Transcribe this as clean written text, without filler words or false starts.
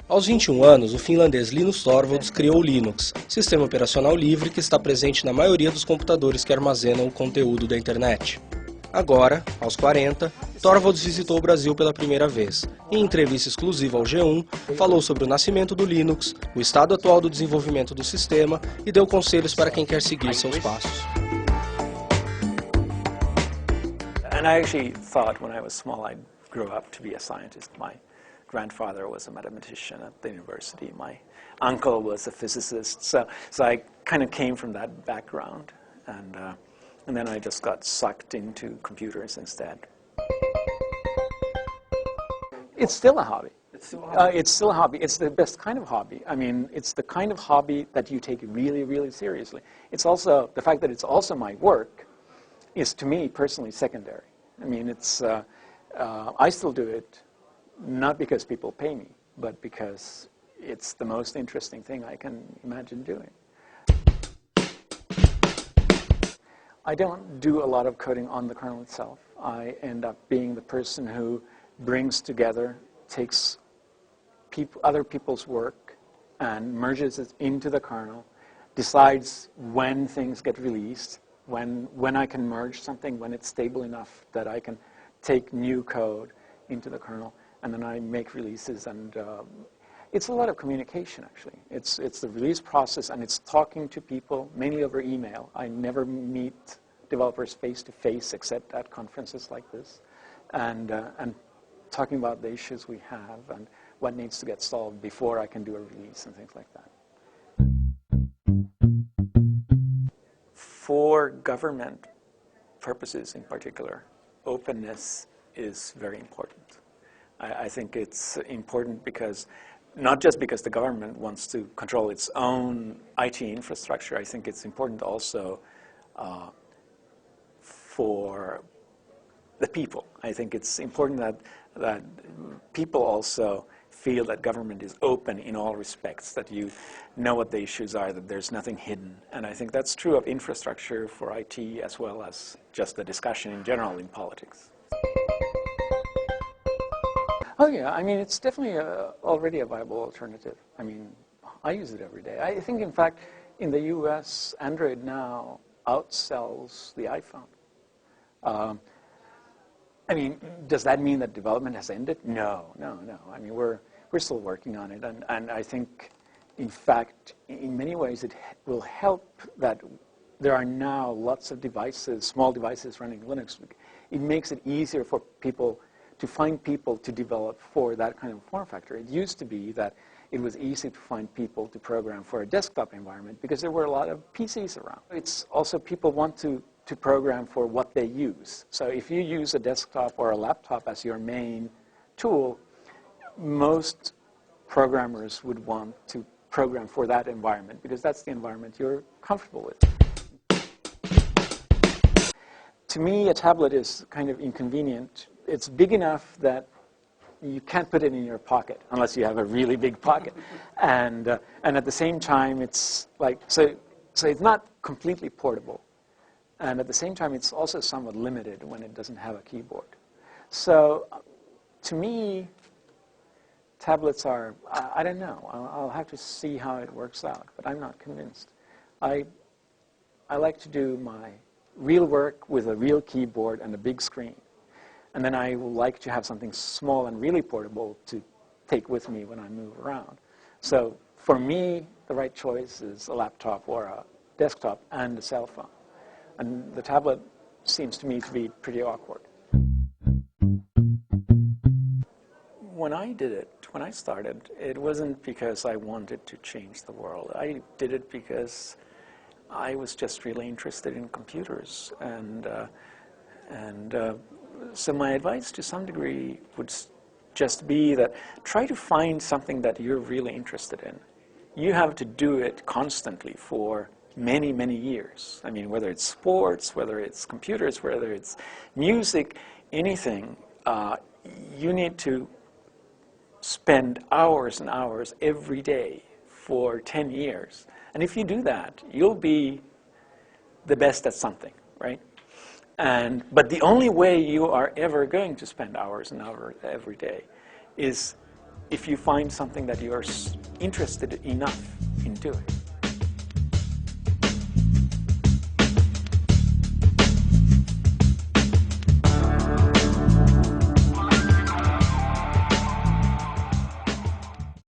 Aos 21 anos, o finlandês Linus Torvalds criou o Linux, sistema operacional livre que está presente na maioria dos computadores que armazenam o conteúdo da internet. Agora, aos 40, Torvalds visitou o Brasil pela primeira vez e, em entrevista exclusiva ao G1, falou sobre o nascimento do Linux, o estado atual do desenvolvimento do sistema e deu conselhos para quem quer seguir seus passos. And I actually thought when I was small I'd grow up to be a scientist. My grandfather was a mathematician at the university. My uncle was a physicist. So I kind of came from that background. And then I just got sucked into computers instead. It's still a hobby. It's still a hobby. It's still a hobby. It's the best kind of hobby. I mean, it's the kind of hobby that you take really, really seriously. It's also, the fact that it's also my work is, to me, personally secondary. I mean, it's, I still do it not because people pay me, but because it's the most interesting thing I can imagine doing. I don't do a lot of coding on the kernel itself. I end up being the person who brings together, takes other people's work and merges it into the kernel, decides when things get released, when I can merge something, when it's stable enough that I can take new code into the kernel, and then I make releases. And it's a lot of communication, actually. It's the release process, and it's talking to people, mainly over email. I never meet developers face-to-face except at conferences like this, and talking about the issues we have and what needs to get solved before I can do a release and things like that. For government purposes in particular, openness is very important. I think it's important because, not just because the government wants to control its own IT infrastructure, I think it's important also for the people. I think it's important that people also feel that government is open in all respects, that you know what the issues are, that there's nothing hidden. And I think that's true of infrastructure for IT as well as just the discussion in general in politics. Oh yeah, I mean, it's definitely already a viable alternative. I mean, I use it every day. I think, in fact, in the US, Android now outsells the iPhone. I mean, does that mean that development has ended? No. I mean, we're still working on it, and I think, in fact, in many ways, it will help that there are now lots of devices, small devices running Linux. It makes it easier for people to find people to develop for that kind of form factor. It used to be that it was easy to find people to program for a desktop environment because there were a lot of PCs around. It's also people want to program for what they use. So if you use a desktop or a laptop as your main tool, most programmers would want to program for that environment because that's the environment you're comfortable with. To me, a tablet is kind of inconvenient. It's big enough that you can't put it in your pocket unless you have a really big pocket. And at the same time, it's like, so it's not completely portable. And at the same time, it's also somewhat limited when it doesn't have a keyboard. So to me, tablets are, I don't know. I'll have to see how it works out, but I'm not convinced. I like to do my real work with a real keyboard and a big screen. And then I would like to have something small and really portable to take with me when I move around. So for me, the right choice is a laptop or a desktop and a cell phone. And the tablet seems to me to be pretty awkward. When I did it, when I started, it wasn't because I wanted to change the world. I did it because I was just really interested in computers. So my advice to some degree would just be that try to find something that you're really interested in. You have to do it constantly for many, many years. I mean, whether it's sports, whether it's computers, whether it's music, anything, you need to spend hours and hours every day for 10 years. And if you do that, you'll be the best at something, right? But the only way you are ever going to spend hours and hours every day is if you find something that you're interested enough in doing.